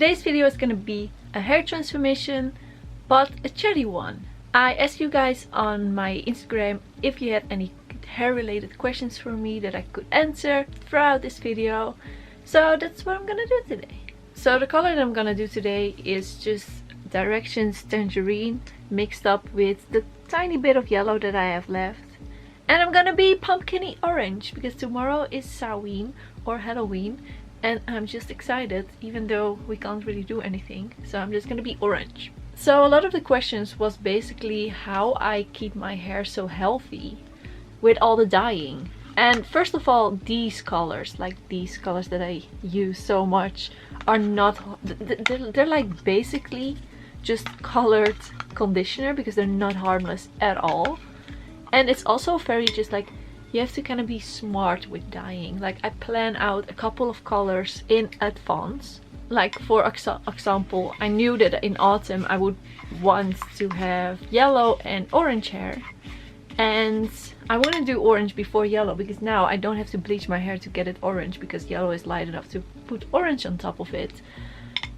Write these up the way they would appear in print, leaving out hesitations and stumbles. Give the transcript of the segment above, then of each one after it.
Today's video is gonna be a hair transformation, but a chatty one. I asked you guys on my Instagram if you had any hair related questions for me that I could answer throughout this video. So that's what I'm gonna do today. So the color that I'm gonna do today is just Directions Tangerine mixed up with the tiny bit of yellow that I have left. And I'm gonna be pumpkiny orange because tomorrow is Samhain or Halloween and I'm just excited even though we can't really do anything. So I'm just gonna be orange. So a lot of the questions was basically how I keep my hair so healthy with all the dyeing. And first of all, these colors, like these colors that I use so much, are not, they're like basically just colored conditioner because they're not harmless at all. And it's also very just like, you have to kind of be smart with dyeing. Like I plan out a couple of colors in advance. Like for example, I knew that in autumn I would want to have yellow and orange hair. And I wouldn't do orange before yellow because now I don't have to bleach my hair to get it orange because yellow is light enough to put orange on top of it.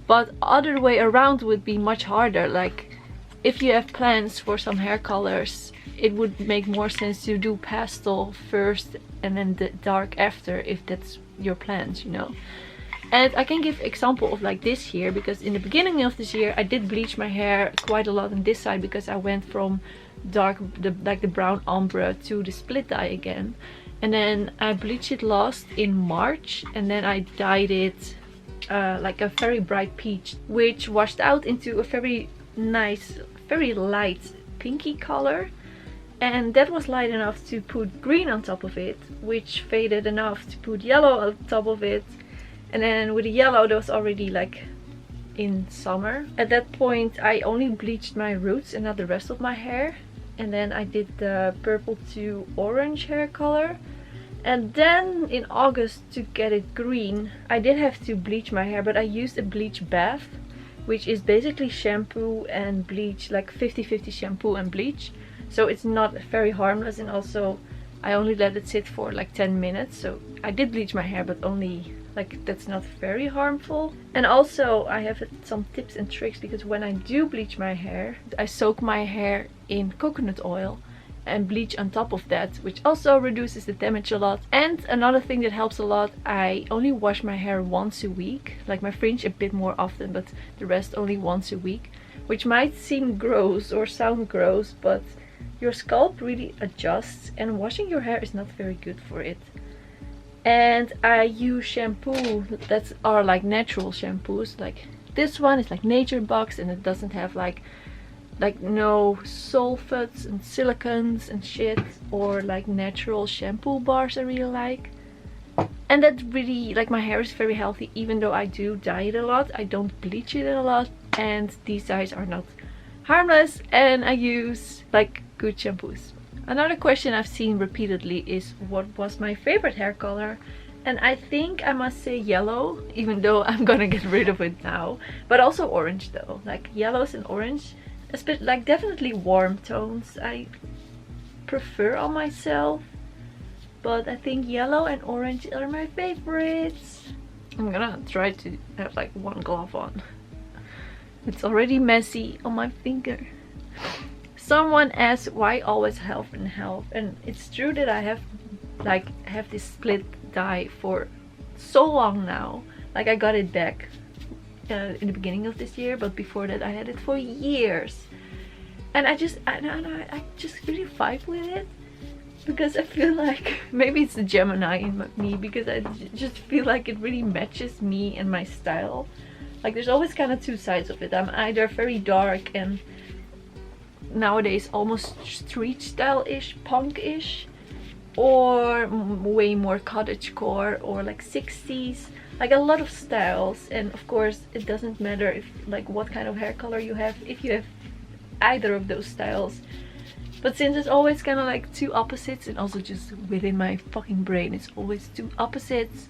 But other way around would be much harder. Like if you have plans for some hair colors, it would make more sense to do pastel first and then the dark after if that's your plans, you know. And I can give example of like this here because in the beginning of this year I did bleach my hair quite a lot on this side because I went from dark, like the brown ombre to the split dye again. And then I bleached it last in March and then I dyed it like a very bright peach, which washed out into a very nice, very light pinky color. And that was light enough to put green on top of it, which faded enough to put yellow on top of it. And then with the yellow that was already like in summer. At that point I only bleached my roots and not the rest of my hair. And then I did the purple to orange hair color. And then in August, to get it green, I did have to bleach my hair, but I used a bleach bath, which is basically shampoo and bleach, like 50-50 shampoo and bleach. So it's not very harmless, and also I only let it sit for like 10 minutes. So I did bleach my hair, but only like, that's not very harmful. And also I have some tips and tricks because when I do bleach my hair, I soak my hair in coconut oil and bleach on top of that, which also reduces the damage a lot. And another thing that helps a lot, I only wash my hair once a week, like my fringe a bit more often, but the rest only once a week, which might seem gross or sound gross, but your scalp really adjusts and washing your hair is not very good for it. And I use shampoo that are like natural shampoos. Like this one is like Nature Box and it doesn't have like no sulfates and silicons and shit, or like natural shampoo bars I really like. And that really, like, my hair is very healthy even though I do dye it a lot. I don't bleach it a lot, and these dyes are not harmless, and I use like good shampoos. Another question I've seen repeatedly is what was my favorite hair color, and I think I must say yellow, even though I'm gonna get rid of it now. But also orange though, like yellows and orange, especially like definitely warm tones I prefer on myself. But I think yellow and orange are my favorites. I'm gonna try to have like one glove on. It's already messy on my finger. Someone asked why always health and health, and it's true that I have this split dye for so long now. Like I got it back in the beginning of this year, but before that I had it for years. And I just really vibe with it because I feel like maybe it's the Gemini in me, because I just feel like it really matches me and my style. Like there's always kind of two sides of it. I'm either very dark and nowadays almost street style-ish, punk-ish, or way more cottagecore or like 60s, like a lot of styles. And of course it doesn't matter if like what kind of hair color you have, if you have either of those styles. But since it's always kind of like two opposites, and also just within my fucking brain it's always two opposites,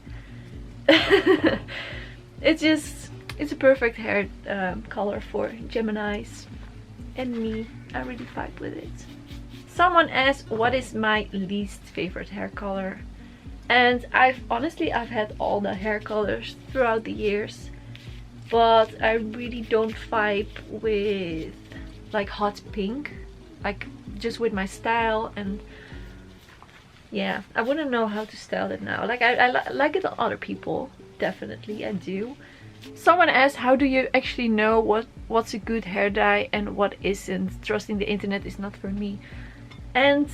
it's a perfect hair color for Geminis and me. I really vibe with it. Someone asked what is my least favorite hair color, and I've had all the hair colors throughout the years. but I really don't vibe with like hot pink, like just with my style. And yeah, I wouldn't know how to style it now. Like I like it on other people, definitely I do. Someone asked, how do you actually know what's a good hair dye and what isn't? Trusting the internet is not for me. And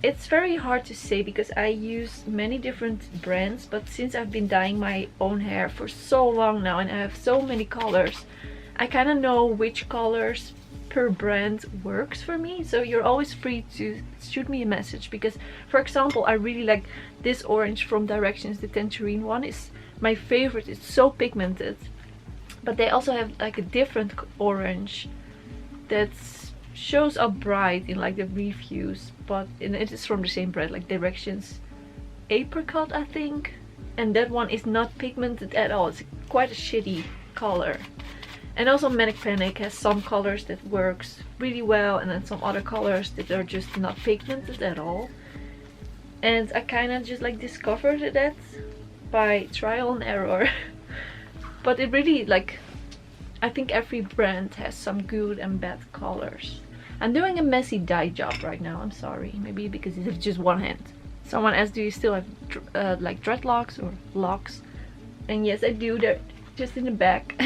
it's very hard to say because I use many different brands, but since I've been dyeing my own hair for so long now and I have so many colors, I kind of know which colors per brand works for me. So you're always free to shoot me a message, because for example, I really like this orange from Directions. The tangerine one is my favorite. It's so pigmented, but they also have like a different orange that shows up bright in like the reviews, but it is from the same brand, like Directions Apricot I think, and that one is not pigmented at all. It's quite a shitty color. And also Manic Panic has some colors that works really well, and then some other colors that are just not pigmented at all. And I kind of just like discovered that by trial and error. But it really, like, I think every brand has some good and bad colors. I'm doing a messy dye job right now, I'm sorry. Maybe because it's just one hand. Someone asked, do you still have like dreadlocks or locks? And yes, I do. They're just in the back.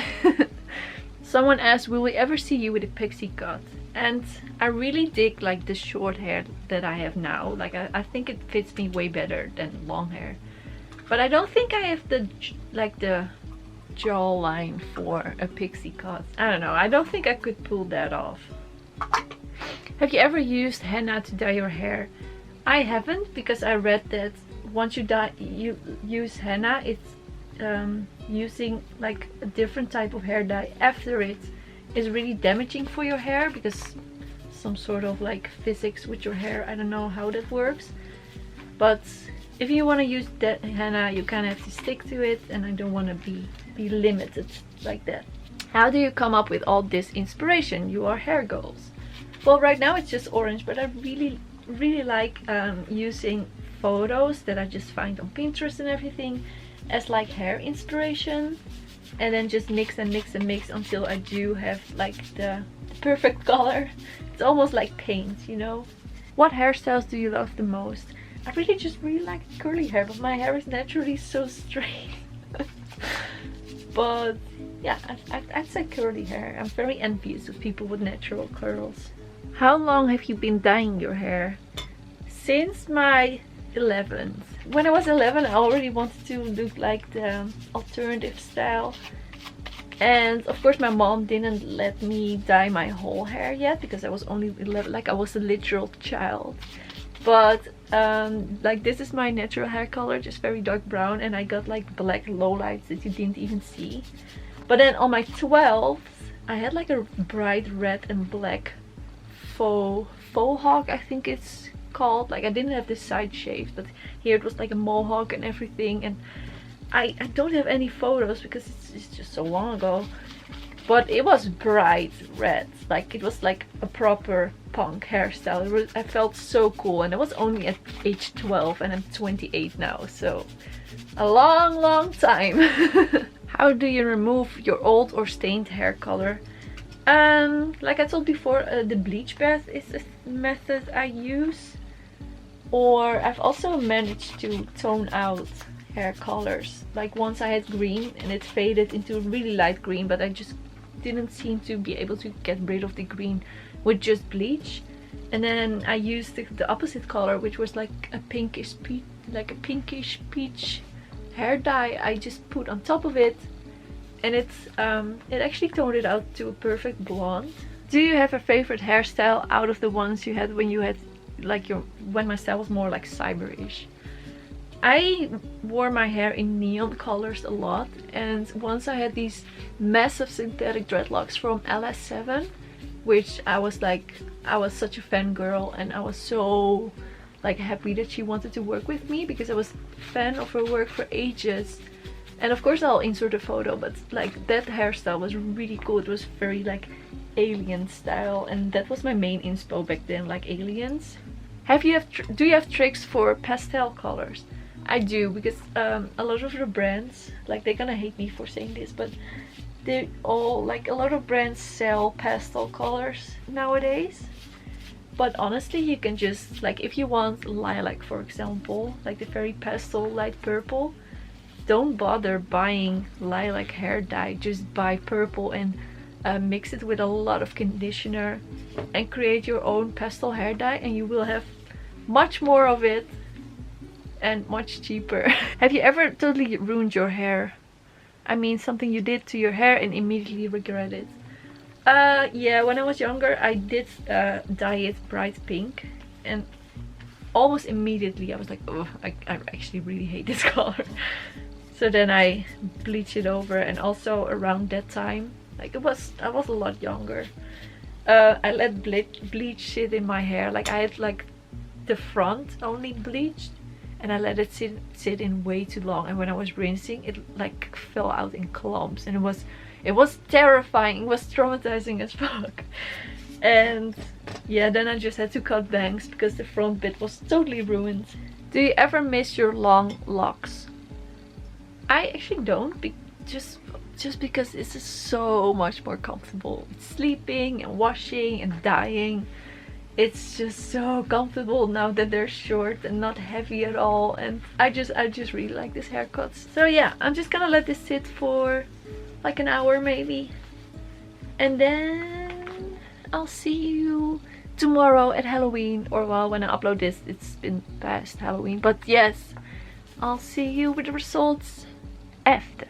Someone asked, will we ever see you with a pixie cut? And I really dig like the short hair that I have now. Like I think it fits me way better than long hair. But I don't think I have the jawline for a pixie cut. I don't know. I don't think I could pull that off. Have you ever used henna to dye your hair? I haven't, because I read that once you use henna, it's using like a different type of hair dye after it is really damaging for your hair, because some sort of like physics with your hair. I don't know how that works, but if you want to use that henna, you kind of have to stick to it, and I don't want to be limited like that. How do you come up with all this inspiration? Your hair goals? Well, right now it's just orange, but I really like using photos that I just find on Pinterest and everything as like hair inspiration, and then just mix and mix and mix until I do have like the perfect color. It's almost like paint, you know. What hairstyles do you love the most? I really like curly hair, but my hair is naturally so straight. But yeah, I'd say curly hair. I'm very envious of people with natural curls. How long have you been dyeing your hair? Since my 11th. When I was 11, I already wanted to look like the alternative style. And of course my mom didn't let me dye my whole hair yet, because I was only 11, like I was a literal child. But like this is my natural hair color, just very dark brown, and I got like black lowlights that you didn't even see. But then on my 12th, I had like a bright red and black faux hawk, I think it's called. Like I didn't have this side shaved, but here it was like a mohawk and everything. And I don't have any photos because it's just so long ago, but it was bright red. Like it was like a proper punk hairstyle. I felt so cool, and I was only at age 12 and I'm 28 now, so a long time. How do you remove your old or stained hair color? Like I told before, the bleach bath is a method I use, or I've also managed to tone out hair colors. Like once I had green and it faded into really light green, but I just didn't seem to be able to get rid of the green with just bleach. And then I used the opposite color, which was like a pinkish peach hair dye. I just put on top of it, and it actually toned it out to a perfect blonde. Do you have a favorite hairstyle out of the ones you had when you had like when my style was more like cyber-ish? I wore my hair in neon colors a lot, and once I had these massive synthetic dreadlocks from LS7, which I was such a fangirl, and I was so like happy that she wanted to work with me, because I was a fan of her work for ages. And of course I'll insert a photo, but like that hairstyle was really cool. It was very like alien style, and that was my main inspo back then, like aliens. Do you have tricks for pastel colors? I do, because a lot of the brands, like they're gonna hate me for saying this, but they all, like a lot of brands sell pastel colors nowadays. But honestly, you can just, like, if you want lilac, for example, like the very pastel light purple, don't bother buying lilac hair dye. Just buy purple and mix it with a lot of conditioner and create your own pastel hair dye, and you will have much more of it and much cheaper. Have you ever totally ruined your hair? I mean, something you did to your hair and immediately regret it? Yeah, when I was younger I did dye it bright pink, and almost immediately I was like, oh, I actually really hate this color. So then I bleached it over, and also around that time, like I was a lot younger, I let bleach sit in my hair. Like I had like the front only bleached, and I let it sit in way too long, and when I was rinsing it like fell out in clumps, and it was terrifying. It was traumatizing as fuck. And yeah, then I just had to cut bangs because the front bit was totally ruined. Do you ever miss your long locks? I actually don't, just because this is so much more comfortable. Sleeping and washing and dyeing, it's just so comfortable now that they're short and not heavy at all, and I just really like this haircut. So yeah, I'm just gonna let this sit for like an hour maybe, and then I'll see you tomorrow at Halloween, or well, when I upload this it's been past Halloween, but yes, I'll see you with the results after.